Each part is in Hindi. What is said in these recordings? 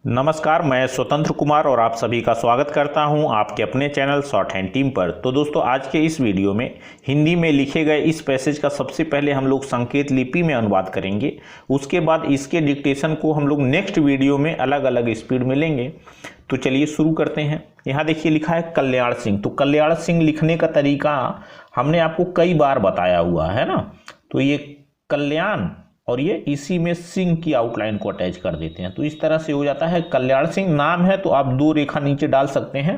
नमस्कार, मैं स्वतंत्र कुमार और आप सभी का स्वागत करता हूं आपके अपने चैनल शॉर्ट हैंड टीम पर। तो दोस्तों, आज के इस वीडियो में हिंदी में लिखे गए इस पैसेज का सबसे पहले हम लोग संकेत लिपि में अनुवाद करेंगे। उसके बाद इसके डिक्टेशन को हम लोग नेक्स्ट वीडियो में अलग अलग स्पीड में लेंगे। तो चलिए शुरू करते हैं। यहाँ देखिए लिखा है कल्याण सिंह। तो कल्याण सिंह लिखने का तरीका हमने आपको कई बार बताया हुआ है ना। तो ये कल्याण और ये इसी में सिंह की आउटलाइन को अटैच कर देते हैं। तो इस तरह से हो जाता है कल्याण सिंह। नाम है तो आप दो रेखा नीचे डाल सकते हैं।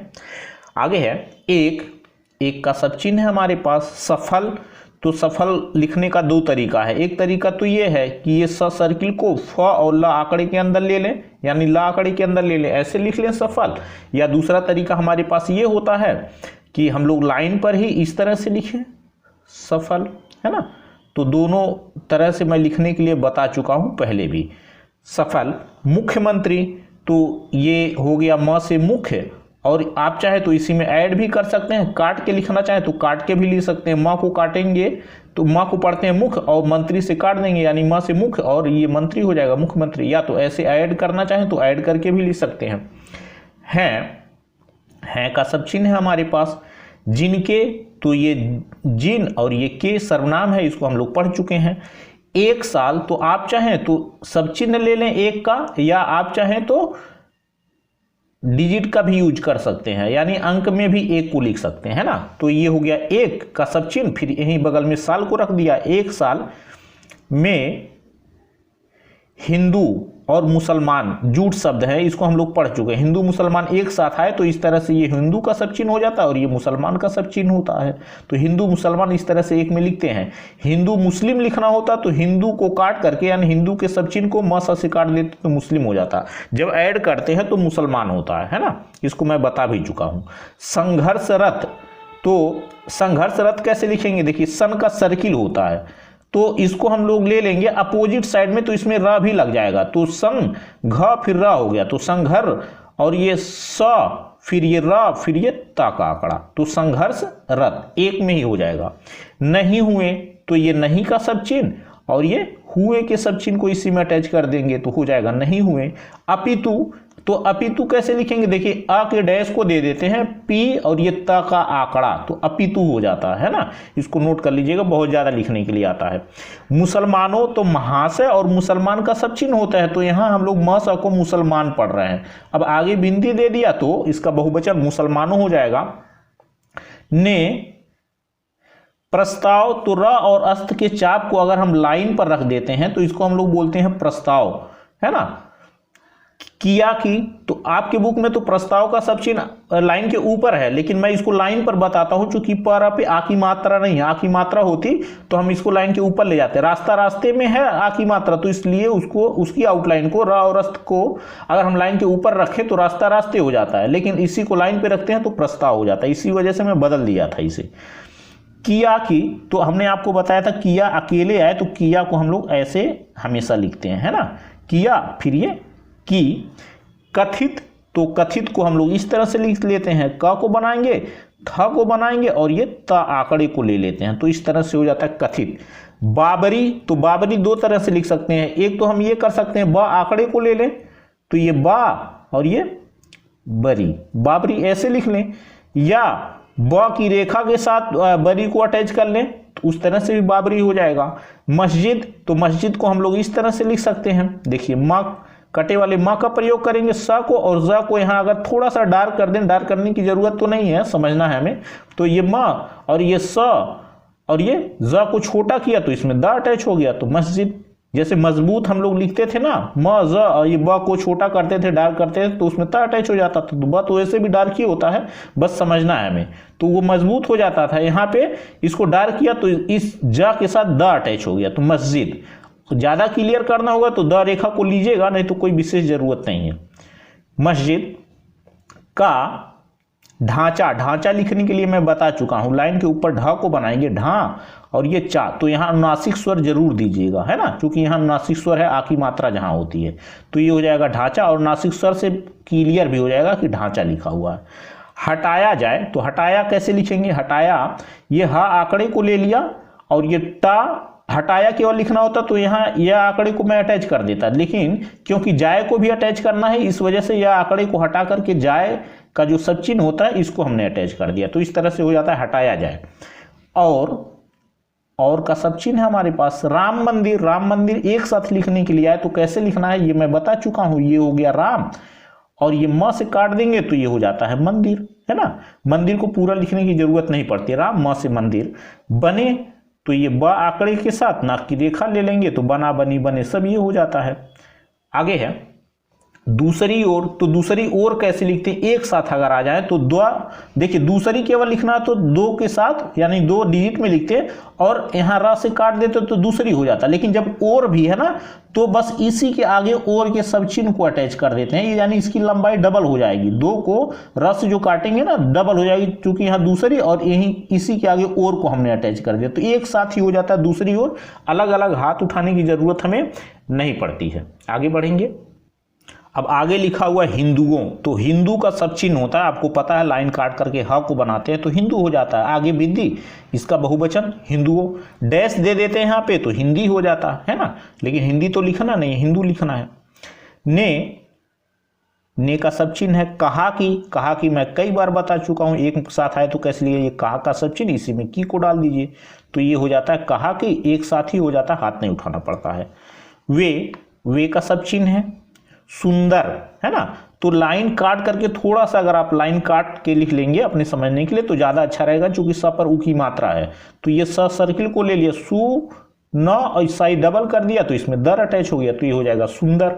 आगे है एक का सब चिन्ह है हमारे पास। सफल, तो सफल लिखने का दो तरीका है। एक तरीका तो ये है कि ये स सर्किल को फ और ल आंकड़े के अंदर ले लें, यानी ल आंकड़े के अंदर ले लें, ऐसे लिख लें सफल। या दूसरा तरीका हमारे पास ये होता है कि हम लोग लाइन पर ही इस तरह से लिखें सफल, है ना। तो दोनों तरह से मैं लिखने के लिए बता चुका हूं पहले भी। सफल। मुख्यमंत्री, तो ये हो गया म से मुख्य, और आप चाहे तो इसी में ऐड भी कर सकते हैं। काट के लिखना चाहे तो काट के भी लिख सकते हैं। म को काटेंगे तो म को पढ़ते हैं मुख्य और मंत्री से काट देंगे, यानी म से मुख्य और ये मंत्री हो जाएगा मुख्यमंत्री। या तो ऐसे ऐड करना चाहें तो ऐड करके भी लिख सकते हैं। का सब चिन्ह है हमारे पास। जिनके, तो ये जिन और ये के सर्वनाम है, इसको हम लोग पढ़ चुके हैं। एक साल, तो आप चाहें तो सब चिन्ह ले लें एक का, या आप चाहें तो डिजिट का भी यूज कर सकते हैं, यानी अंक में भी एक को लिख सकते हैं, है ना। तो ये हो गया एक का सब चिन्ह, फिर यहीं बगल में साल को रख दिया। एक साल में हिंदू और मुसलमान जूट शब्द है, इसको हम लोग पढ़ चुके हैं। हिंदू मुसलमान एक साथ आए तो इस तरह से ये हिंदू का सब चिन्ह हो जाता है और ये मुसलमान का सब चिन्ह होता है। तो हिंदू मुसलमान इस तरह से एक में लिखते हैं। हिंदू मुस्लिम लिखना होता तो हिंदू को काट करके, यानी हिंदू के सब चिन्ह को म स से काट देते तो मुस्लिम हो जाता। जब ऐड करते हैं तो मुसलमान होता है ना। इसको मैं बता भी चुका हूं। संघर्षरत, तो संघर्षरत कैसे लिखेंगे, देखिए सन का सर्किल होता है, तो इसको हम लोग ले लेंगे अपोजिट साइड में, तो इसमें र भी लग जाएगा। तो संग घ फिर र हो गया, तो संघर, और ये स फिर ये र फिर ये ता का आंकड़ा, तो संघर्ष रत एक में ही हो जाएगा। नहीं हुए, तो ये नहीं का सब चिन्ह और ये हुए के सब चिन्ह को इसी में अटैच कर देंगे तो हो जाएगा नहीं हुए। अपितु, तो अपितु कैसे लिखेंगे, देखिए आ के डैश को दे देते हैं पी और ये ता का आंकड़ा, तो अपितु हो जाता है ना। इसको नोट कर लीजिएगा, बहुत ज्यादा लिखने के लिए आता है। मुसलमानों, तो महाशय और मुसलमान का सब चिन्ह होता है, तो यहां हम लोग म स को मुसलमान पढ़ रहे हैं। अब आगे बिंदी दे दिया तो इसका बहुवचन मुसलमानों हो जाएगा। ने प्रस्ताव, तो र और अस्त के चाप को अगर हम लाइन पर रख देते हैं तो इसको हम लोग बोलते हैं प्रस्ताव, है ना। किया की, तो आपके बुक में तो प्रस्ताव का सब चिन्ह लाइन के ऊपर है, लेकिन मैं इसको लाइन पर बताता हूं, चूंकि पर पे आ की मात्रा नहीं है। आ की मात्रा होती तो हम इसको लाइन के ऊपर ले जाते। रास्ता रास्ते में है आ की मात्रा, तो इसलिए उसको, उसकी आउटलाइन को, र और अस्त को अगर हम लाइन के ऊपर रखें तो रास्ता रास्ते हो जाता है, लेकिन इसी को लाइन पे रखते हैं तो प्रस्ताव हो जाता है। इसी वजह से मैं बदल दिया था इसे। किया की, तो हमने आपको बताया था किया अकेले आए तो किया को हम लोग ऐसे हमेशा लिखते हैं, है ना। किया फिर ये की। कथित, तो कथित को हम लोग इस तरह से लिख लेते हैं, क को बनाएंगे, थ को बनाएंगे और ये त आंकड़े को ले लेते हैं, तो इस तरह से हो जाता है कथित। बाबरी, तो बाबरी दो तरह से लिख सकते हैं। एक तो हम ये कर सकते हैं ब आंकड़े को ले लें तो ये बा और ये बरी, बाबरी ऐसे लिख लें, या ब की रेखा के साथ बरी को अटैच कर लें तो उस तरह से भी बाबरी हो जाएगा। मस्जिद, तो मस्जिद को हम लोग इस तरह से लिख सकते हैं। देखिए माँ कटे वाले माँ का प्रयोग करेंगे, स को और ज को यहाँ अगर थोड़ा सा डार्क कर दें, डार्क करने की जरूरत तो नहीं है, समझना है हमें। तो ये माँ और ये स और ये ज को छोटा किया तो इसमें द अटैच हो गया, तो मस्जिद। जैसे मजबूत हम लोग लिखते थे ना, म ज और ये ब को छोटा करते थे, डार्क करते थे तो उसमें त अटैच हो जाता था। तो ब तो वैसे भी डार्क ही होता है, बस समझना है हमें। तो वो मजबूत हो जाता था, यहाँ पे इसको डार्क किया तो इस ज के साथ द अटैच हो गया, तो मस्जिद। ज्यादा क्लियर करना होगा तो द रेखा को लीजिएगा, नहीं तो कोई विशेष जरूरत नहीं है। मस्जिद का ढांचा, ढांचा लिखने के लिए मैं बता चुका हूं, लाइन के ऊपर ढ को बनाएंगे, ढा और ये चा, तो यहां अनुनासिक स्वर जरूर दीजिएगा, है ना, क्योंकि यहां अनुनासिक स्वर है, आ की मात्रा जहां होती है। तो ये हो जाएगा ढांचा, और नासिक स्वर से क्लियर भी हो जाएगा कि ढांचा लिखा हुआ है। हटाया जाए, तो हटाया कैसे लिखेंगे, हटाया, ये ह आंकड़े को ले लिया और ये टा हटाया केवल लिखना होता तो यहाँ यह आंकड़े को मैं अटैच कर देता, लेकिन क्योंकि जाए को भी अटैच करना है इस वजह से यह आंकड़े को हटा करके जाए का जो सब चिन्ह होता है इसको हमने अटैच कर दिया। तो इस तरह से हो जाता है हटाया जाए। और का सब चिन्ह है हमारे पास राम मंदिर। राम मंदिर एक साथ लिखने के लिए आए तो कैसे लिखना है ये मैं बता चुका हूं। ये हो गया राम और ये म से काट देंगे तो ये हो जाता है मंदिर, है ना। मंदिर को पूरा लिखने की जरूरत नहीं पड़ती। राम म से मंदिर। बने तो ये ब आंकड़े के साथ नाक की रेखा ले लेंगे तो बना बनी बने सब ये हो जाता है। आगे है दूसरी ओर। तो दूसरी ओर कैसे लिखते हैं, एक साथ अगर आ जाए तो दो, देखिए दूसरी केवल लिखना तो दो के साथ यानी 2 डिजिट में लिखते हैं और यहाँ र से काट देते तो दूसरी हो जाता। लेकिन जब और भी है ना तो बस इसी के आगे और के सब चिन्ह को अटैच कर देते हैं, यानी इसकी लंबाई डबल हो जाएगी। 2 को र से जो काटेंगे ना डबल हो जाएगी, क्योंकि यहाँ दूसरी और यही इसी के आगे और को हमने अटैच कर दिया तो एक साथ ही हो जाता है दूसरी ओर। अलग अलग हाथ उठाने की जरूरत हमें नहीं पड़ती है। आगे बढ़ेंगे। अब आगे लिखा हुआ हिंदुओं। तो हिंदू का सब चिन्ह होता है, आपको पता है, लाइन काट करके ह को बनाते हैं तो हिंदू हो जाता है। आगे विधि, इसका बहुवचन हिंदुओं। डैश दे देते हैं यहाँ पे तो हिंदी हो जाता है ना, लेकिन हिंदी तो लिखना नहीं, हिंदू लिखना है। ने का सब चिन्ह है कहा की। कहा की मैं कई बार बता चुका हूं, एक साथ आए तो कैसे लिए, ये कहा का सब चिन्ह, इसी में की को डाल दीजिए तो ये हो जाता है कहा की, एक साथ ही हो जाता है, हाथ नहीं उठाना पड़ता है। वे का सब चिन्ह है सुंदर, है ना। तो लाइन काट करके थोड़ा सा अगर आप लाइन काट के लिख लेंगे अपने समझने के लिए तो ज्यादा अच्छा रहेगा, क्योंकि स पर उ की मात्रा है। तो ये स सर्किल को ले लिया, सु न और साई डबल कर दिया तो इसमें दर अटैच हो गया तो ये हो जाएगा सुंदर।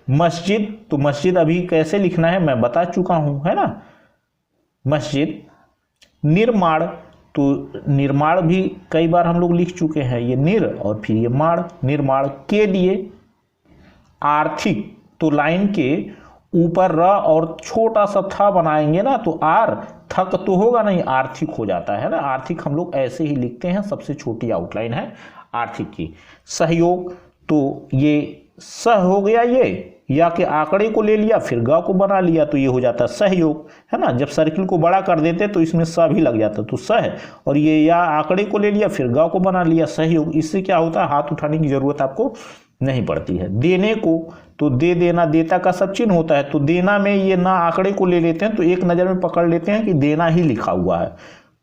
मस्जिद। तो मस्जिद अभी कैसे लिखना है मैं बता चुका हूं, है ना। मस्जिद। निर्माण। तो निर्माण भी कई बार हम लोग लिख चुके हैं, ये निर और फिर ये माण, निर्माण के लिए। आर्थिक। तो लाइन के ऊपर र और छोटा सा था बनाएंगे ना तो आर, थक तो होगा नहीं, आर्थिक हो जाता है ना। आर्थिक हम लोग ऐसे ही लिखते हैं, सबसे छोटी आउटलाइन है आर्थिक की। सहयोग। तो ये सह हो गया, ये या के आंकड़े को ले लिया फिर ग को बना लिया तो ये हो जाता है सहयोग, है ना। जब सर्किल को बड़ा कर देते तो इसमें स भी लग जाता तो सह, और ये या आंकड़े को ले लिया फिर ग को बना लिया सहयोग। इससे क्या होता है, हाथ उठाने की जरूरत आपको नहीं पड़ती है। देने को। तो दे देना देता का सब चिन्ह होता है, तो देना में ये ना आंकड़े को ले लेते हैं तो एक नजर में पकड़ लेते हैं कि देना ही लिखा हुआ है।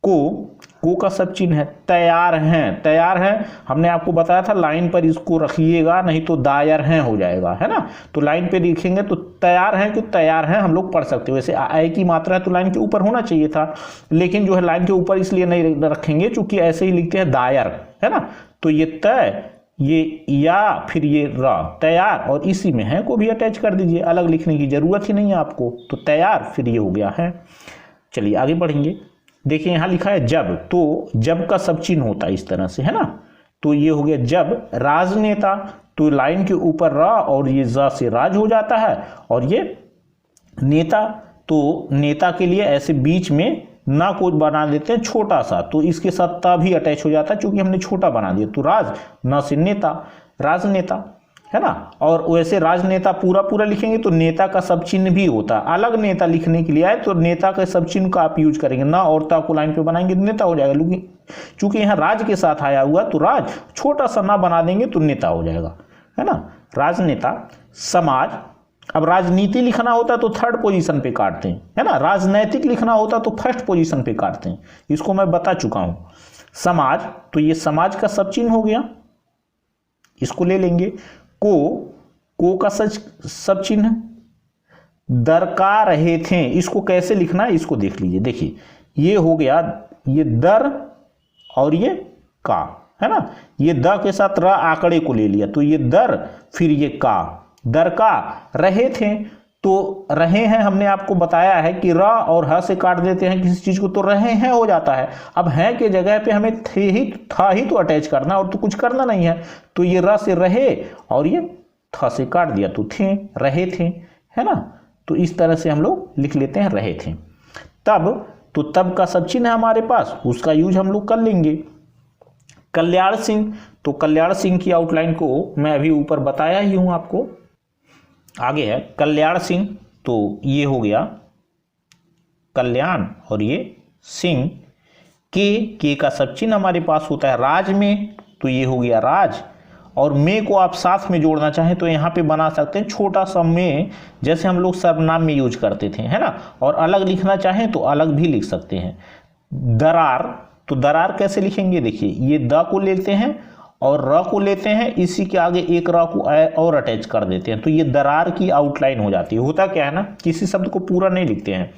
को का सब चिन्ह है। तैयार हैं। तैयार हैं हमने आपको बताया था लाइन पर इसको रखिएगा, नहीं तो दायर हैं हो जाएगा, है ना। तो लाइन पे लिखेंगे तो तैयार हैं, क्यों तैयार हैं हम लोग पढ़ सकते हैं। वैसे आय की मात्रा है तो लाइन के ऊपर होना चाहिए था, लेकिन जो है लाइन के ऊपर इसलिए नहीं रखेंगे चूंकि ऐसे ही लिखते हैं दायर, है ना। तो ये तय, ये या फिर ये रा, तैयार, और इसी में है को भी अटैच कर दीजिए, अलग लिखने की जरूरत ही नहीं है आपको। तो तैयार फिर ये हो गया है। चलिए आगे बढ़ेंगे। देखिए यहां लिखा है जब। तो जब का सब चिन्ह होता है इस तरह से, है ना। तो ये हो गया जब। राजनेता। तो लाइन के ऊपर रा और ये जा से राज हो जाता है, और ये नेता। तो नेता के लिए ऐसे बीच में ना को बना देते हैं छोटा सा, तो इसके साथ ता भी अटैच हो जाता है क्योंकि हमने छोटा बना दिया। तो राज ना से नेता, राजनेता, है ना। और वैसे राजनेता पूरा पूरा लिखेंगे तो नेता का सब चिन्ह भी होता है। अलग नेता लिखने के लिए आए तो नेता के सब चिन्ह का आप यूज करेंगे, ना और ता को लाइन पे बनाएंगे तो नेता हो जाएगा। लेकिन चूंकि यहाँ राज के साथ आया हुआ तो राज, छोटा सा ना बना देंगे तो नेता हो जाएगा, है ना। राजनेता। समाज। अब राजनीति लिखना होता तो थर्ड पोजीशन पे काटते हैं, है ना। राजनैतिक लिखना होता तो फर्स्ट पोजीशन पे काटते हैं, इसको मैं बता चुका हूं। समाज। तो ये समाज का सब चिन्ह हो गया, इसको ले लेंगे। को का सब चिन्ह। दरका रहे थे, इसको कैसे लिखना है इसको देख लीजिए। देखिए ये हो गया, ये दर और ये का, है ना। ये द के साथ र आंकड़े को ले लिया तो ये दर, फिर ये का, दर का। रहे थे। तो रहे हैं हमने आपको बताया है कि र और ह से काट देते हैं किसी चीज को तो रहे हैं हो जाता है। अब है के जगह पे हमें थे ही था ही तो अटैच करना, और तो कुछ करना नहीं है। तो ये र से रहे और ये था से काट दिया तो थे, रहे थे, है ना। तो इस तरह से हम लोग लिख लेते हैं रहे थे। तब। तो तब का सब चिन्ह है हमारे पास, उसका यूज हम लोग कर लेंगे। कल्याण सिंह। तो कल्याण सिंह की आउटलाइन को मैं अभी ऊपर बताया ही हूं आपको। आगे है कल्याण सिंह। तो ये हो गया कल्याण और ये सिंह। के का सब चिन्ह हमारे पास होता है राज में, तो ये हो गया राज, और में को आप साथ में जोड़ना चाहें तो यहाँ पे बना सकते हैं छोटा सा में, जैसे हम लोग सर्वनाम में यूज करते थे, है ना। और अलग लिखना चाहें तो अलग भी लिख सकते हैं। दरार, तो दरार कैसे लिखेंगे, देखिए ये द को लेते हैं और र को लेते हैं, इसी के आगे एक र को और अटैच कर देते हैं, तो ये दरार की आउटलाइन हो जाती है। होता क्या है ना, किसी शब्द को पूरा नहीं लिखते हैं,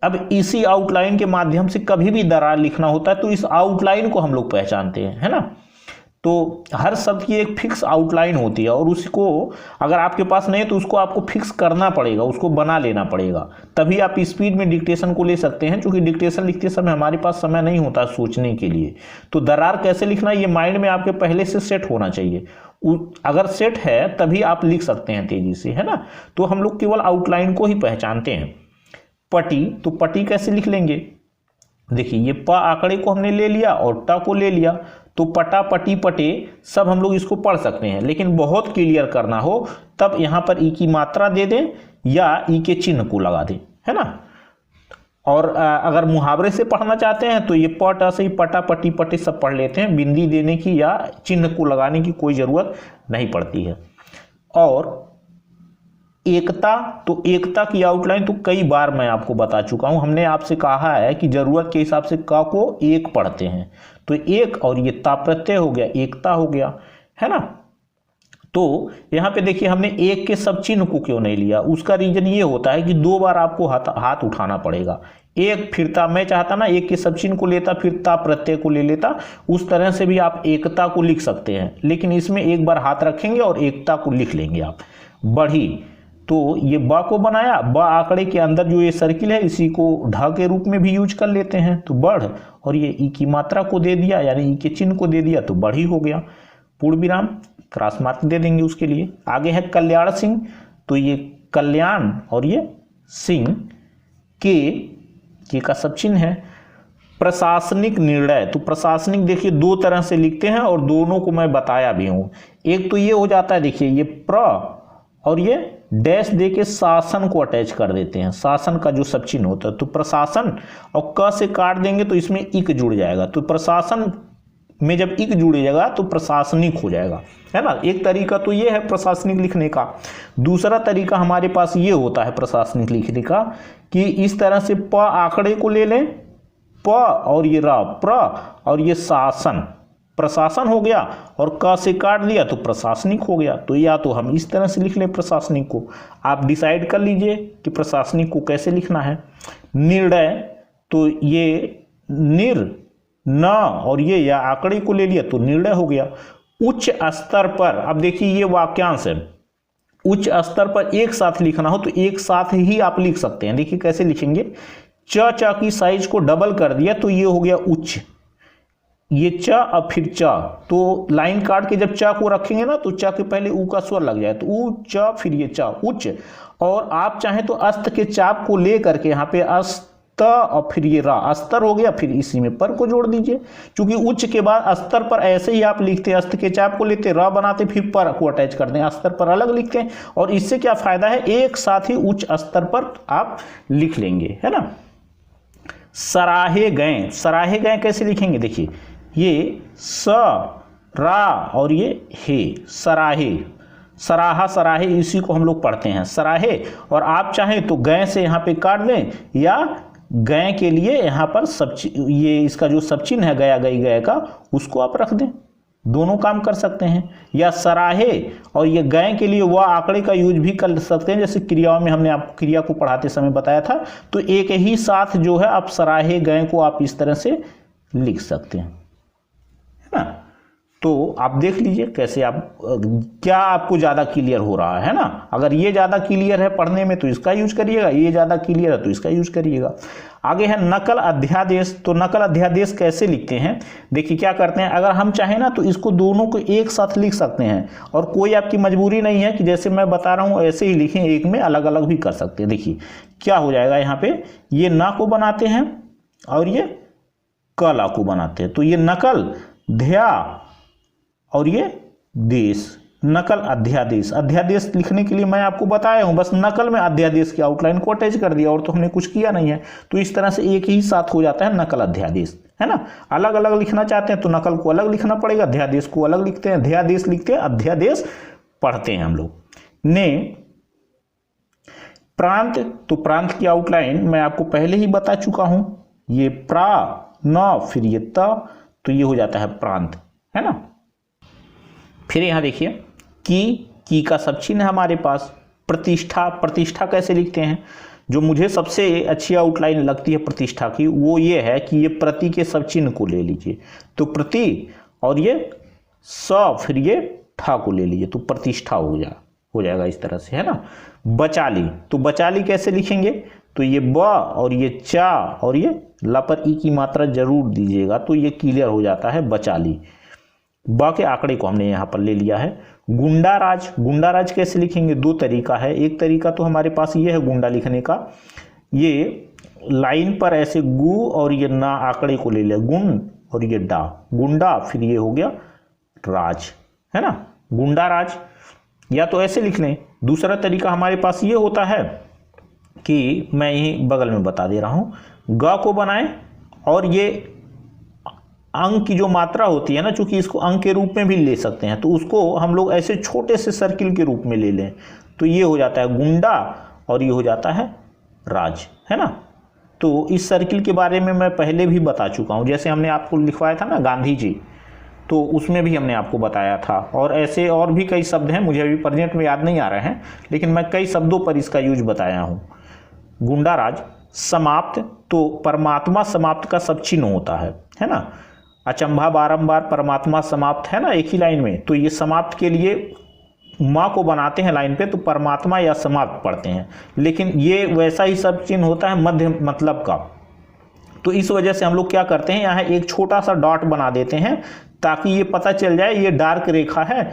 अब इसी आउटलाइन के माध्यम से कभी भी दरार लिखना होता है तो इस आउटलाइन को हम लोग पहचानते हैं, है ना। तो हर शब्द की एक फिक्स आउटलाइन होती है और उसको अगर आपके पास नहीं है तो उसको आपको फिक्स करना पड़ेगा, उसको बना लेना पड़ेगा, तभी आप स्पीड में डिक्टेशन को ले सकते हैं। क्योंकि डिक्टेशन लिखते समय हमारे पास समय नहीं होता सोचने के लिए। तो दरार कैसे लिखना ये माइंड में आपके पहले से सेट होना चाहिए, अगर सेट है तभी आप लिख सकते हैं तेजी से, है ना। तो हम लोग केवल आउटलाइन को ही पहचानते हैं। पटी, तो पटी कैसे लिख लेंगे, देखिए ये प आंकड़े को हमने ले लिया और ट को ले लिया, तो पटा पटी पटे सब हम लोग इसको पढ़ सकते हैं। लेकिन बहुत क्लियर करना हो तब यहाँ पर ई की मात्रा दे दें या ई के चिन्ह को लगा दें, है ना। और अगर मुहावरे से पढ़ना चाहते हैं तो ये पट से ही पटा पटी पटे सब पढ़ लेते हैं, बिंदी देने की या चिन्ह को लगाने की कोई ज़रूरत नहीं पड़ती है। और एकता, तो एकता की आउटलाइन तो कई बार मैं आपको बता चुका हूं, हमने आपसे कहा है कि जरूरत के हिसाब से क को एक पढ़ते हैं, तो एक और ये ता प्रत्यय हो गया, एकता हो गया, है ना। तो यहाँ पे देखिए हमने एक के सब चिन्ह को क्यों नहीं लिया, उसका रीजन ये होता है कि 2 बार आपको हाथ उठाना पड़ेगा। एक फिरता, मैं चाहता ना एक के सब चिन्ह को लेता फिर ता प्रत्यय को ले लेता, उस तरह से भी आप एकता को लिख सकते हैं, लेकिन इसमें एक बार हाथ रखेंगे और एकता को लिख लेंगे आप। बढ़ी, तो ये ब को बनाया, ब आंकड़े के अंदर जो ये सर्किल है इसी को ढ के रूप में भी यूज कर लेते हैं, तो बढ़, और ये ई की मात्रा को दे दिया यानी ई के चिन्ह को दे दिया तो बढ़ी हो गया। पूर्ण विराम क्रॉस मार्क दे देंगे उसके लिए। आगे है कल्याण सिंह, तो ये कल्याण और ये सिंह के का सब चिन्ह है। प्रशासनिक निर्णय, तो प्रशासनिक देखिए 2 तरह से लिखते हैं और दोनों को मैं बताया भी हूं। एक तो ये हो जाता है, देखिए ये प्र और ये डैश दे के शासन को अटैच कर देते हैं, शासन का जो सब चिन्ह होता है, तो प्रशासन, और क से काट देंगे तो इसमें इक जुड़ जाएगा, तो प्रशासन में जब इक जुड़ेगा तो प्रशासनिक हो जाएगा, है ना। एक तरीका तो ये है प्रशासनिक लिखने का। दूसरा तरीका हमारे पास ये होता है प्रशासनिक लिखने का कि इस तरह से प आंकड़े को ले लें, प और ये रा प्र और ये शासन, प्रशासन हो गया, और क से काट दिया तो प्रशासनिक हो गया। तो या तो हम इस तरह से लिख लें प्रशासनिक को, आप डिसाइड कर लीजिए कि प्रशासनिक को कैसे लिखना है। निर्णय, तो ये निर न और ये या आंकड़े को ले लिया तो निर्णय हो गया। उच्च स्तर पर, अब देखिए ये वाक्यांश है, उच्च स्तर पर एक साथ लिखना हो तो एक साथ ही आप लिख सकते हैं। देखिए कैसे लिखेंगे, च की साइज को डबल कर दिया तो ये हो गया उच्च, ये च और फिर च, तो लाइन काट के जब च को रखेंगे ना तो च के पहले ऊ का स्वर लग जाए तो ऊ च फिर ये च, उच्च। और आप चाहें तो अस्त के चाप को ले करके यहाँ पे अस्त और फिर ये रा, अस्तर हो गया, फिर इसी में पर को जोड़ दीजिए। क्योंकि उच्च के बाद अस्तर पर ऐसे ही आप लिखते, अस्त के चाप को लेते, रा बनाते, फिर पर को अटैच करते हैं, अस्तर पर अलग लिखते हैं। और इससे क्या फायदा है, एक साथ ही उच्च स्तर पर आप लिख लेंगे, है ना। सराहे गए, सराहे गए कैसे लिखेंगे, देखिए ये स रा और ये हे, सराहे, सराहा सराहे इसी को हम लोग पढ़ते हैं सराहे। और आप चाहें तो गए से यहाँ पे काट दें या गए के लिए यहाँ पर सब ये इसका जो सब चिन्ह है गया गई गए का उसको आप रख दें, दोनों काम कर सकते हैं। या सराहे और ये गए के लिए वह आंकड़े का यूज भी कर सकते हैं, जैसे क्रियाओं में हमने आपको क्रिया को पढ़ाते समय बताया था। तो एक ही साथ जो है आप सराहे गए को आप इस तरह से लिख सकते हैं, है ना। तो आप देख लीजिए कैसे आप, क्या आपको ज़्यादा क्लियर हो रहा है ना। अगर ये ज़्यादा क्लियर है पढ़ने में तो इसका यूज करिएगा, ये ज़्यादा क्लियर है तो इसका यूज करिएगा। आगे है नकल अध्यादेश, तो नकल अध्यादेश कैसे लिखते हैं, देखिए क्या करते हैं, अगर हम चाहें ना तो इसको दोनों को एक साथ लिख सकते हैं और कोई आपकी मजबूरी नहीं है कि जैसे मैं बता रहा हूँ ऐसे ही लिखें, एक में अलग अलग भी कर सकते हैं। देखिए क्या हो जाएगा, यहाँ पे ये न को बनाते हैं और ये कला को बनाते हैं, तो ये नकल ध्या और ये देश, नकल अध्यादेश, अध्यादेश लिखने के लिए मैं आपको बताया हूं, बस नकल में अध्यादेश की आउटलाइन को अटैच कर दिया और तो हमने कुछ किया नहीं है। तो इस तरह से एक ही साथ हो जाता है नकल अध्यादेश, है ना। अलग अलग लिखना चाहते हैं तो नकल को अलग लिखना पड़ेगा, अध्यादेश को अलग लिखते हैं, अध्यादेश लिखते हैं, अध्यादेश पढ़ते हैं हम लोग। ने प्रांत, तो प्रांत की आउटलाइन मैं आपको पहले ही बता चुका हूं, ये प्रा न फिर ये त, तो ये हो जाता है प्रांत, है ना। फिर यहां देखिए की का सब चिन्ह है हमारे पास। प्रतिष्ठा, प्रतिष्ठा कैसे लिखते हैं, जो मुझे सबसे अच्छी आउटलाइन लगती है प्रतिष्ठा की वो ये है कि ये प्रति के सब चिन्ह को ले लीजिए, तो प्रति और ये स फिर ये ठा को ले लीजिए तो प्रतिष्ठा हो जाएगा इस तरह से, है ना। बचाली, तो बचाली कैसे लिखेंगे, तो ये ब और ये चा और ये ला पर ई की मात्रा जरूर दीजिएगा तो ये क्लियर हो जाता है बचाली। ब के आंकड़े को हमने यहाँ पर ले लिया है। गुंडाराज, गुंडाराज कैसे लिखेंगे, दो तरीका है। एक तरीका तो हमारे पास ये है गुंडा लिखने का, ये लाइन पर ऐसे गु और ये ना आंकड़े को ले लिया, गुण और ये डा, गुंडा फिर ये हो गया राज, है ना, गुंडाराज। या तो ऐसे लिख लें। दूसरा तरीका हमारे पास ये होता है कि मैं यही बगल में बता दे रहा हूँ, ग को बनाएं और ये अंक की जो मात्रा होती है ना, चूंकि इसको अंक के रूप में भी ले सकते हैं तो उसको हम लोग ऐसे छोटे से सर्किल के रूप में ले लें तो ये हो जाता है गुंडा और ये हो जाता है राज, है ना। तो इस सर्किल के बारे में मैं पहले भी बता चुका हूँ, जैसे हमने आपको लिखवाया था ना गांधी जी, तो उसमें भी हमने आपको बताया था। और ऐसे और भी कई शब्द हैं, मुझे अभी प्रेजेंट में याद नहीं आ रहे हैं, लेकिन मैं कई शब्दों पर इसका यूज बताया हूँ। गुंडाराज। समाप्त, तो परमात्मा समाप्त का सब चिन्ह होता है ना। अचंभा बारंबार परमात्मा समाप्त, है ना, एक ही लाइन में, तो ये समाप्त के लिए माँ को बनाते हैं लाइन पे तो परमात्मा या समाप्त पढ़ते हैं, लेकिन ये वैसा ही सब चिन्ह होता है मध्य मतलब का। तो इस वजह से हम लोग क्या करते हैं, यहाँ एक छोटा सा डॉट बना देते हैं ताकि ये पता चल जाए ये डार्क रेखा है।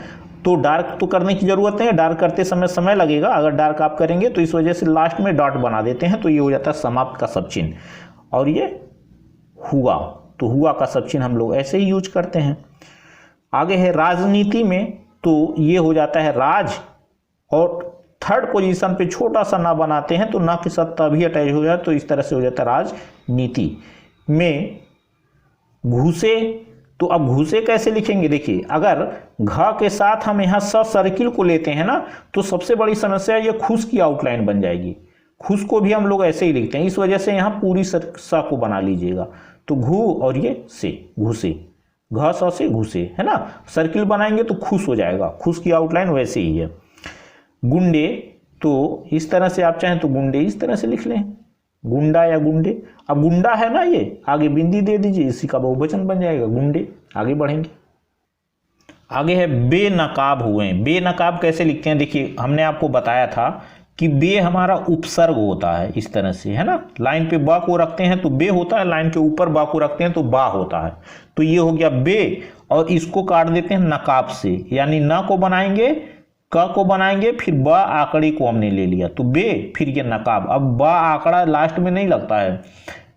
तो डार्क तो करने की जरूरत नहीं है, डार्क करते समय लगेगा अगर डार्क आप करेंगे, तो इस वजह से लास्ट में डॉट बना देते हैं तो ये हो जाता है समाप्त का सब चिन्ह। और ये हुआ, तो हुआ का सब चिन्ह हम लोग ऐसे ही यूज करते हैं। आगे है राजनीति में, तो ये हो जाता है राज और थर्ड पोजीशन पे छोटा सा ना बनाते हैं तो ना के साथ तभी अटैच हो जाए, तो इस तरह से हो जाता है राजनीति में। घुसे, तो अब घुसे कैसे लिखेंगे, देखिए अगर घ के साथ हम यहाँ स सर्किल को लेते हैं ना तो सबसे बड़ी समस्या ये खुश की आउटलाइन बन जाएगी। खुश को भी हम लोग ऐसे ही लिखते हैं, इस वजह से यहाँ पूरी सा को बना लीजिएगा, तो घू और ये से, घुसे, घ स से घुसे, है ना। सर्किल बनाएंगे तो खुश हो जाएगा, खुश की आउटलाइन वैसे ही है। गुंडे, तो इस तरह से आप चाहें तो गुंडे इस तरह से लिख लें, गुंडा या गुंडे। अब गुंडा है ना, ये आगे बिंदी दे दीजिए, इसी का बहुवचन बन जाएगा गुंडे। आगे बढ़ेंगे, आगे है बेनकाब हुए। बेनकाब कैसे लिखते हैं, देखिए हमने आपको बताया था कि बे हमारा उपसर्ग होता है इस तरह से, है ना। लाइन पे बा को रखते हैं तो बे होता है, लाइन के ऊपर बा को रखते हैं तो बा होता है, तो ये हो गया बे। और इसको काट देते हैं नकाब से, यानी ना को बनाएंगे, क को बनाएंगे, फिर बा आंकड़े को हमने ले लिया तो बे, फिर ये नकाब। अब बा आंकड़ा लास्ट में नहीं लगता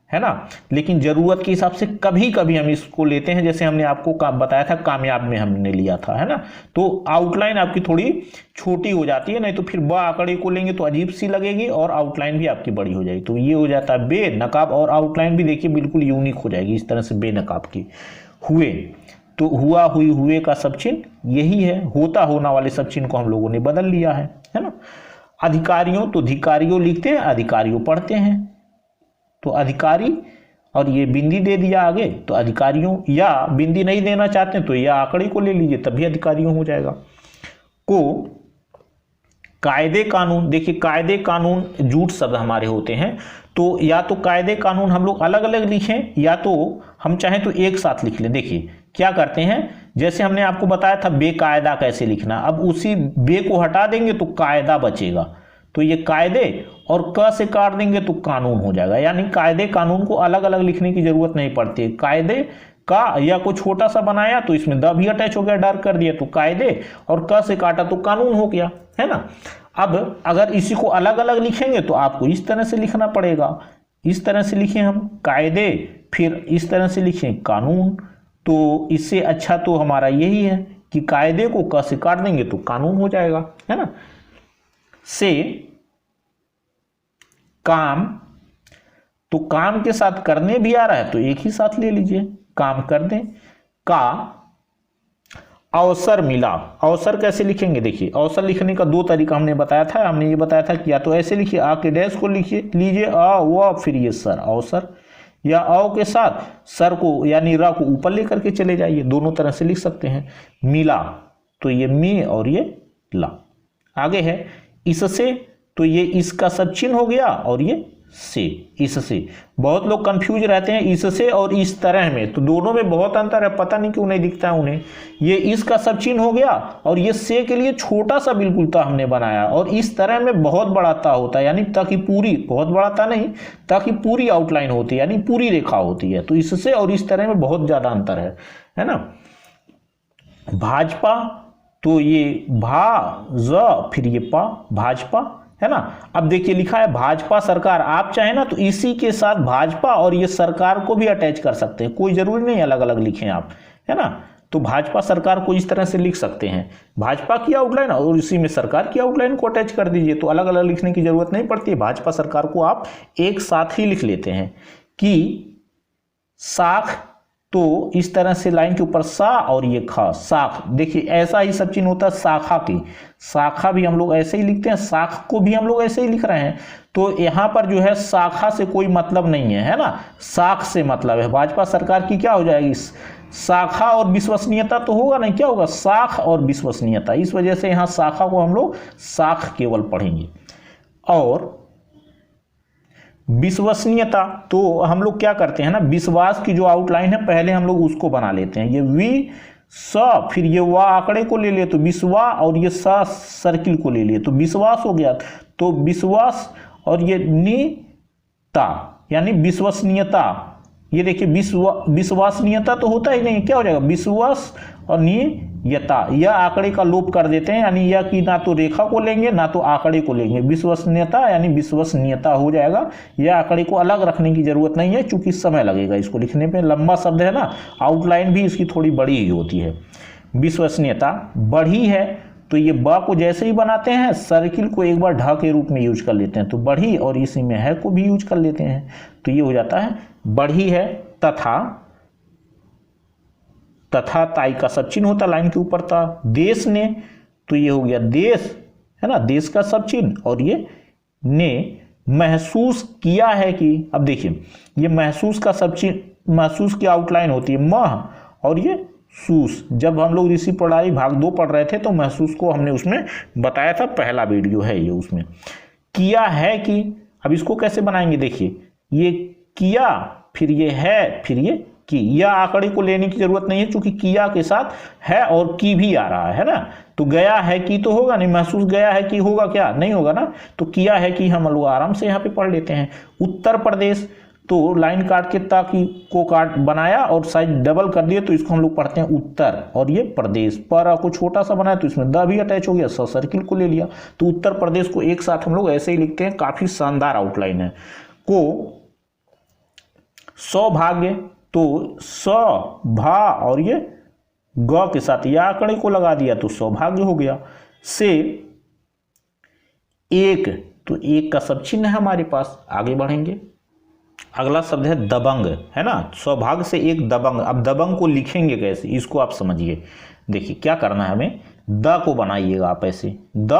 है ना, लेकिन जरूरत के हिसाब से कभी कभी हम इसको लेते हैं, जैसे हमने आपको बताया था कामयाब में हमने लिया था, है ना। तो आउटलाइन आपकी थोड़ी छोटी हो जाती है, नहीं तो फिर बा आंकड़े को लेंगे तो अजीब सी लगेगी और आउटलाइन भी आपकी बड़ी हो जाएगी। तो ये हो जाता है बे नकाब, और आउटलाइन भी देखिए बिल्कुल यूनिक हो जाएगी इस तरह से बेनकाब की। हुए, तो हुआ हुई हुए का सब चिन्ह यही है, होता होना वाले सब चिन्ह को हम लोगों ने बदल लिया है ना। अधिकारियों, तो धिकारियों लिखते हैं, अधिकारियों पढ़ते हैं, तो अधिकारी और ये बिंदी दे दिया आगे तो अधिकारियों, या बिंदी नहीं देना चाहते तो या आंकड़े को ले लीजिए तभी अधिकारियों हो जाएगा। को कायदे कानून, देखिए कायदे कानून जूट शब्द हमारे होते हैं, तो या तो कायदे कानून हम लोग अलग अलग लिखें या तो हम चाहें तो एक साथ लिख लें। देखिए क्या करते हैं, जैसे हमने आपको बताया था बेकायदा कैसे लिखना, अब उसी बे को हटा देंगे तो कायदा बचेगा, तो ये कायदे और क से काट देंगे तो कानून हो जाएगा। यानी कायदे कानून को अलग अलग लिखने की जरूरत नहीं पड़ती है। कायदे का या को छोटा सा बनाया तो इसमें द भी अटैच हो गया, डार्क कर दिया तो कायदे, और क से काटा तो कानून हो गया, है ना। अब अगर इसी को अलग अलग लिखेंगे तो आपको इस तरह से लिखना पड़ेगा, इस तरह से लिखें हम कायदे, फिर इस तरह से लिखें कानून। तो इससे अच्छा तो हमारा यही है कि कायदे को क से काट देंगे तो कानून हो जाएगा, है ना। से काम, तो काम के साथ करने भी आ रहा है तो एक ही साथ ले लीजिए, काम कर दें। का अवसर मिला, अवसर कैसे लिखेंगे, देखिए अवसर लिखने का दो तरीका हमने बताया था। हमने ये बताया था कि या तो ऐसे लिखिए, आ के डैश को लिखिए, लीजिए अ व फिर ये सर, अवसर, या अ के साथ सर को यानी रा को ऊपर लेकर के चले जाइए, दोनों तरह से लिख सकते हैं। मिला तो ये मी और ये ला। आगे है इससे, तो ये इसका सब चिन्ह हो गया और ये से, इससे। बहुत लोग कंफ्यूज रहते हैं इससे और इस तरह में, तो दोनों में बहुत अंतर है, पता नहीं क्यों नहीं दिखता है उन्हें। ये इसका सब चिन्ह हो गया और ये से के लिए छोटा सा बिल्कुल ता हमने बनाया, और इस तरह में बहुत बड़ा ता होता है, यानी ताकि पूरी, बहुत बड़ा ता नहीं, ताकि पूरी आउटलाइन होती है, यानी पूरी रेखा होती है। तो इससे और इस तरह में बहुत ज्यादा अंतर है ना। भाजपा, तो ये भा ज फिर ये पा, भाजपा, है ना। अब देखिए लिखा है भाजपा सरकार, आप चाहे ना तो इसी के साथ भाजपा और ये सरकार को भी अटैच कर सकते हैं, कोई जरूरी नहीं अलग अलग लिखें आप, है ना। तो भाजपा सरकार को इस तरह से लिख सकते हैं, भाजपा की आउटलाइन और इसी में सरकार की आउटलाइन को अटैच कर दीजिए, तो अलग अलग लिखने की जरूरत नहीं पड़ती है। भाजपा सरकार को आप एक साथ ही लिख लेते हैं। कि साख, तो इस तरह से लाइन के ऊपर सा और ये खा, साख, देखिए ऐसा ही सब चिन्ह होता है शाखा की, शाखा भी हम लोग ऐसे ही लिखते हैं, शाख को भी हम लोग ऐसे ही लिख रहे हैं। तो यहां पर जो है शाखा से कोई मतलब नहीं है ना, शाख से मतलब है। भाजपा सरकार की क्या हो जाएगी, शाखा और विश्वसनीयता तो होगा नहीं, क्या होगा, शाख और विश्वसनीयता, इस वजह से यहां शाखा को हम लोग शाख केवल पढ़ेंगे। और विश्वसनीयता, तो हम लोग क्या करते हैं ना, विश्वास की जो आउटलाइन है पहले हम लोग उसको बना लेते हैं। ये वी स फिर ये वा आंकड़े को ले लिए तो विश्वा, और ये सा सर्किल को ले लिए तो विश्वास हो गया। तो विश्वास और ये नीता यानी विश्वसनीयता, ये देखिए विश्वसनीयता तो होता ही नहीं, क्या हो जाएगा, विश्वास और नियता, यह आंकड़े का लोप कर देते हैं, यानी यह कि ना तो रेखा को लेंगे ना तो आंकड़े को लेंगे, विश्वसनीयता यानी विश्वसनीयता हो जाएगा। यह आंकड़े को अलग रखने की जरूरत नहीं है, चूंकि समय लगेगा इसको लिखने पे, लंबा शब्द है ना, आउटलाइन भी इसकी थोड़ी बड़ी ही होती है। विश्वसनीयता बढ़ी है, तो ये ब को जैसे ही बनाते हैं सर्किल को एक बार ढ के रूप में यूज कर लेते हैं, तो बढ़ी और इसी में है को भी यूज कर लेते हैं, तो ये हो जाता है बढ़ी है। तथा ताई का सब चिन्ह होता लाइन के ऊपर था। देश ने, तो ये हो गया देश, है ना, देश का सब चिन्ह, और ये ने महसूस किया है कि, अब देखिए ये महसूस का सब चिन्ह, महसूस की आउटलाइन होती है मह, और ये सूस। जब हम लोग ऋषि प्रणाली भाग 2 पढ़ रहे थे तो महसूस को हमने उसमें बताया था, पहला वीडियो है ये उसमें। किया है कि, अब इसको कैसे बनाएंगे, देखिए ये किया फिर ये है फिर ये की, यह आंकड़े को लेने की जरूरत नहीं है, क्योंकि किया के साथ है और की भी आ रहा है ना। तो गया है कि तो होगा नहीं, महसूस गया है कि होगा क्या, नहीं होगा ना। तो किया है कि हम लोग आराम से यहाँ पे पढ़ लेते हैं। उत्तर प्रदेश, तो लाइन काट के ताकि को काट बनाया और साइज डबल कर दिए, तो इसको हम लोग पढ़ते हैं उत्तर, और ये प्रदेश, पर को छोटा सा बनाया तो इसमें द भी अटैच हो गया, स सर्किल को ले लिया, तो उत्तर प्रदेश को एक साथ हम लोग ऐसे ही लिखते हैं, काफी शानदार आउटलाइन है। को सौभाग्य, तो स भा और ये ग के साथ या आंकड़े को लगा दिया तो सौभाग्य हो गया। से एक, तो एक का सब चिन्ह है हमारे पास, आगे बढ़ेंगे। अगला शब्द है दबंग, है ना, सौभाग्य से एक दबंग। अब दबंग को लिखेंगे कैसे, इसको आप समझिए। देखिए क्या करना है हमें, द को बनाइएगा आप ऐसे, द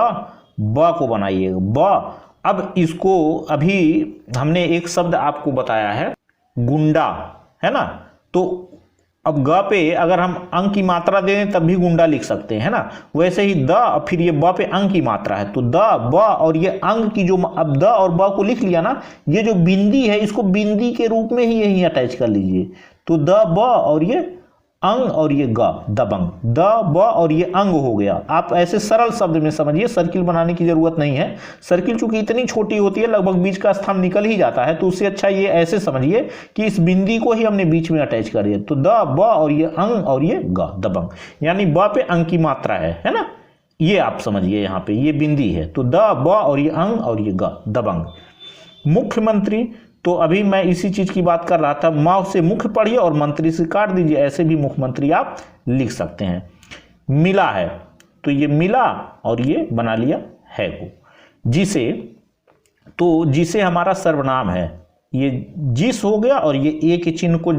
ब को बनाइएगा ब। अब इसको अभी हमने एक शब्द आपको बताया है गुंडा, है ना, तो अब ग पे अगर हम अंक की मात्रा दे दें तब भी गुंडा लिख सकते हैं, है ना। वैसे ही द, फिर ये ब पे अंक की मात्रा है, तो द ब और ये अंक की जो, अब द और ब को लिख लिया ना, ये जो बिंदी है इसको बिंदी के रूप में ही यही अटैच कर लीजिए, तो द ब और ये अंग और ये ग, दबंग, द ब और ये अंग हो गया। आप ऐसे सरल शब्द में समझिए, सर्किल बनाने की जरूरत नहीं है। सर्किल चूंकि इतनी छोटी होती है, लगभग बीच का स्थान निकल ही जाता है, तो उससे अच्छा ये ऐसे समझिए कि इस बिंदी को ही हमने बीच में अटैच कर दिया, तो द ब और ये अंग और ये ग, दबंग, यानी ब पे अंग की मात्रा है ना, ये आप समझिए, यहाँ पे ये बिंदी है, तो द ब और ये अंग और ये ग, दबंग। मुख्यमंत्री, तो अभी मैं इसी चीज की बात कर रहा था, माँ से मुख्य पढ़िए और मंत्री से काट दीजिए, ऐसे भी मुख्यमंत्री आप लिख सकते हैं। मिला है, तो ये मिला और ये बना लिया है को। जिसे, तो जिसे हमारा सर्वनाम है, ये जिस हो गया और ये ए के चिन्ह को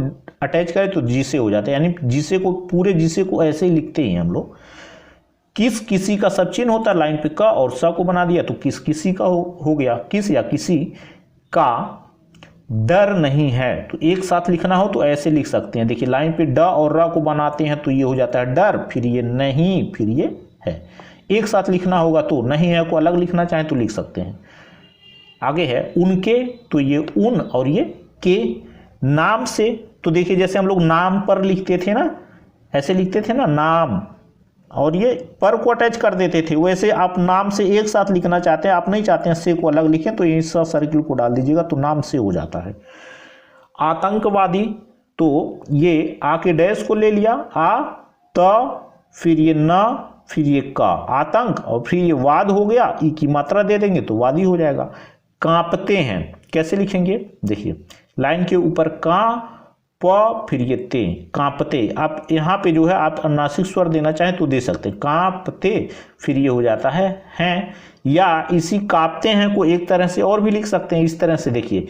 अटैच करें तो जिसे हो जाता है, यानी जिसे को, पूरे जिसे को ऐसे ही लिखते ही हम लोग। किस किसी का सब चिन्ह होता है, लाइन पे का और सा को बना दिया तो किस किसी का हो गया। किस या किसी का डर नहीं है, तो एक साथ लिखना हो तो ऐसे लिख सकते हैं। देखिए लाइन पे ड और र को बनाते हैं तो ये हो जाता है डर, फिर ये नहीं, फिर ये है। एक साथ लिखना होगा तो नहीं है को अलग लिखना चाहें तो लिख सकते हैं। आगे है उनके, तो ये उन और ये के। नाम से, तो देखिए जैसे हम लोग नाम पर लिखते थे ना, ऐसे लिखते थे ना नाम, और ये पर को अटैच कर देते थे, वैसे आप नाम से एक साथ लिखना चाहते हैं, आप नहीं चाहते हैं से को अलग लिखें तो इस सर्किल को डाल दीजिएगा तो नाम से हो जाता है। आतंकवादी, तो ये आ के डैश को ले लिया, आ त फिर ये न फिर ये का, आतंक और फिर ये वाद हो गया, ई की मात्रा दे देंगे तो वादी हो जाएगा। कांपते हैं कैसे लिखेंगे, देखिए लाइन के ऊपर का प फिर ये ते, कांपते। आप यहाँ पे जो है आप अनुनासिक स्वर देना चाहें तो दे सकते हैं, कांपते फिर ये हो जाता है हैं। या इसी कांपते हैं को एक तरह से और भी लिख सकते हैं, इस तरह से देखिए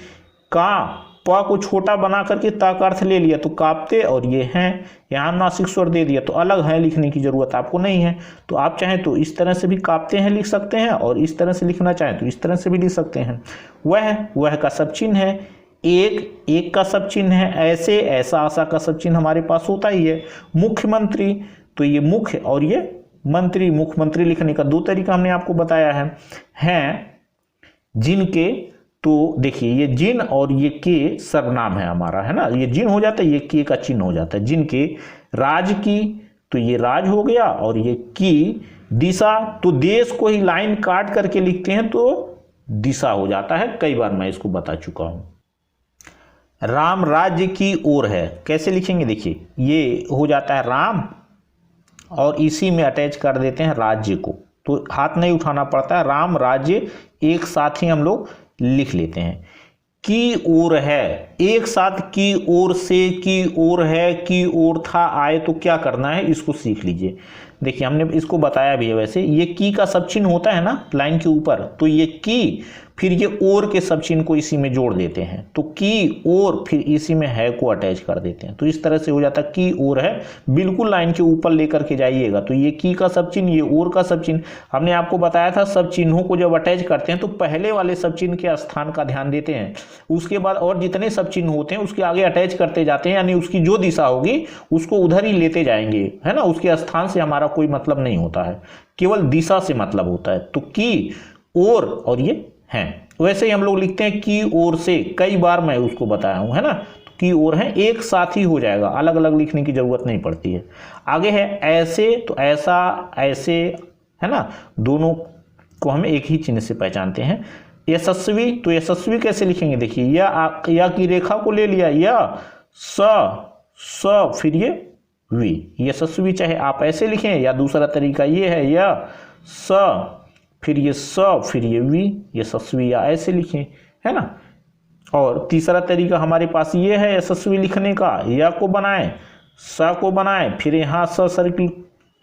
का प को छोटा बना करके ता का अर्थ ले लिया तो कांपते और ये हैं, यहाँ अनुनासिक स्वर दे दिया तो अलग है, लिखने की जरूरत आपको नहीं है। तो आप चाहें तो इस तरह से भी कांपते हैं लिख सकते हैं और इस तरह से लिखना चाहें तो इस तरह से भी लिख सकते हैं। वह का सब चिन्ह है, एक का सब चिन्ह है, ऐसे ऐसा आशा का सब चिन्ह हमारे पास होता ही है। मुख्यमंत्री, तो ये मुख्य और ये मंत्री, मुख्यमंत्री लिखने का दो तरीका हमने आपको बताया है। हैं जिनके, तो देखिए ये जिन और ये के सर्वनाम है हमारा, है ना, ये जिन हो जाता है, ये के का चिन्ह हो जाता है। जिनके राज की, तो ये राज हो गया और ये की दिशा, तो देश को ही लाइन काट करके लिखते हैं तो दिशा हो जाता है, कई बार मैं इसको बता चुका हूं। राम राज्य की ओर है कैसे लिखेंगे, देखिए ये हो जाता है राम और इसी में अटैच कर देते हैं राज्य को, तो हाथ नहीं उठाना पड़ता है, राम राज्य एक साथ ही हम लोग लिख लेते हैं। की ओर है, एक साथ की ओर से, की ओर है, की ओर था, आए, तो क्या करना है इसको सीख लीजिए। देखिए हमने इसको बताया भी है, वैसे ये की का सब चिन्ह होता है ना लाइन के ऊपर, तो ये की फिर ये और के सब चिन्ह को इसी में जोड़ देते हैं, तो की और फिर इसी में है को अटैच कर देते हैं, तो इस तरह से हो जाता है की और है। बिल्कुल लाइन के ऊपर लेकर के जाइएगा, तो ये की का सब चिन्ह, ये और का सब चिन्ह। हमने आपको बताया था सब चिन्हों को जब अटैच करते हैं तो पहले वाले सब चिन्ह के स्थान का ध्यान देते हैं, उसके बाद और जितने सब चिन्ह होते हैं उसके आगे अटैच करते जाते हैं, यानी उसकी जो दिशा होगी उसको उधर ही लेते जाएंगे, है ना, उसके स्थान से हमारा कोई मतलब नहीं होता है, केवल दिशा से मतलब होता है। तो की और ये हैं, वैसे ही हम लोग लिखते हैं की ओर से, कई बार मैं उसको बताया हूं, है ना, तो की ओर है एक साथ ही हो जाएगा, अलग अलग लिखने की जरूरत नहीं पड़ती है। आगे है ऐसे, तो ऐसा ऐसे, है ना, दोनों को हम एक ही चिन्ह से पहचानते हैं। यशस्वी, तो यशस्वी कैसे लिखेंगे, देखिए या की रेखा को ले लिया, या स फिर ये वी, यशस्वी, चाहे आप ऐसे लिखें या दूसरा तरीका ये है, या स फिर ये स फिर ये वी, यशस्वी, या ऐसे लिखें, है ना। और तीसरा तरीका हमारे पास ये है यशस्वी लिखने का, या को बनाएं, स को बनाएं, फिर यहाँ स सर्किल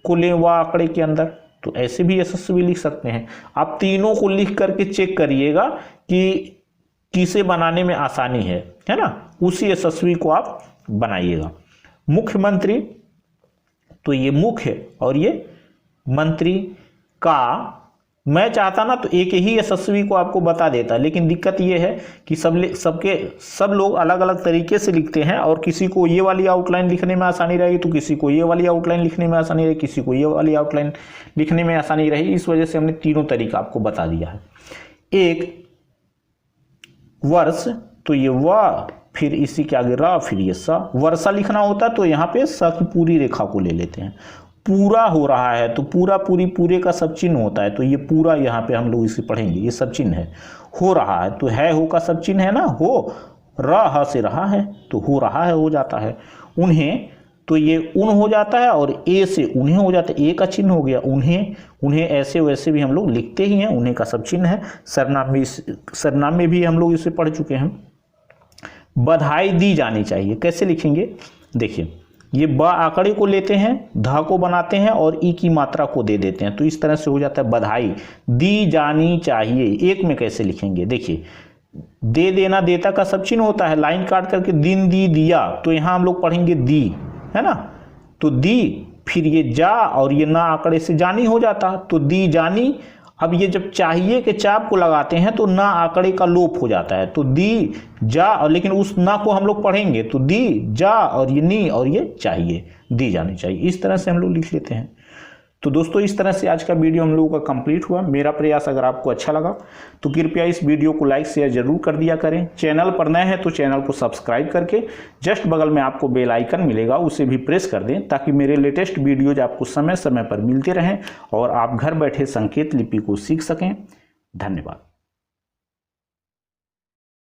को लें व आंकड़े के अंदर, तो ऐसे भी यशस्वी लिख सकते हैं। आप तीनों को लिख करके चेक करिएगा कि किसे बनाने में आसानी है ना, उसी यशस्वी को आप बनाइएगा। मुख्यमंत्री, तो ये मुख्य और ये मंत्री का, मैं चाहता ना तो एक ही यशस्वी को आपको बता देता, लेकिन दिक्कत ये है कि सब लोग अलग अलग तरीके से लिखते हैं, और किसी को ये वाली आउटलाइन लिखने में आसानी रहेगी तो किसी को ये वाली आउटलाइन लिखने में आसानी रहेगी, किसी को ये वाली आउटलाइन लिखने में आसानी रहेगी, इस वजह से हमने तीनों तरीका आपको बता दिया है। एक वर्ष, तो ये व फिर इसी के आगे रा फिर ये सा, वर्षा लिखना होता तो यहाँ पे स की पूरी रेखा को ले लेते हैं। पूरा हो रहा है तो पूरा पूरे का सब चिन्ह होता है, तो ये पूरा यहाँ पे हम लोग इसे पढ़ेंगे, ये सब चिन्ह है। हो रहा है तो है हो का सब चिन्ह है ना, हो रहा से रहा है तो हो रहा है हो जाता है। उन्हें, तो ये उन हो जाता है, और ए से उन्हें हो जाता है, ए का चिन्ह हो गया उन्हें ऐसे वैसे भी हम लोग लिखते ही हैं, उन्हें का सब चिन्ह है। सर्वनाम में भी हम लोग इसे पढ़ चुके हैं। बधाई दी जानी चाहिए कैसे लिखेंगे, देखिए ये ब आंकड़े को लेते हैं, ध को बनाते हैं और ई की मात्रा को दे देते हैं। तो इस तरह से हो जाता है बधाई। दी जानी चाहिए, एक में कैसे लिखेंगे, देखिए दे देना देता का सब चिन्ह होता है, लाइन काट करके दिन दी दिया, तो यहां हम लोग पढ़ेंगे दी, है ना। तो दी, फिर ये जा और ये ना आंकड़े से जानी हो जाता, तो दी जानी। अब ये जब चाहिए के चाप को लगाते हैं तो ना आंकड़े का लोप हो जाता है, तो दी जा, और लेकिन उस ना को हम लोग पढ़ेंगे तो दी जा और ये नी और ये चाहिए, दी जानी चाहिए। इस तरह से हम लोग लिख लेते हैं। तो दोस्तों इस तरह से आज का वीडियो हम लोगों का कंप्लीट हुआ। मेरा प्रयास अगर आपको अच्छा लगा तो कृपया इस वीडियो को लाइक शेयर जरूर कर दिया करें। चैनल पर नए हैं तो चैनल को सब्सक्राइब करके जस्ट बगल में आपको बेल आइकन मिलेगा, उसे भी प्रेस कर दें ताकि मेरे लेटेस्ट वीडियोज आपको समय समय पर मिलते रहें और आप घर बैठे संकेत लिपि को सीख सकें। धन्यवाद।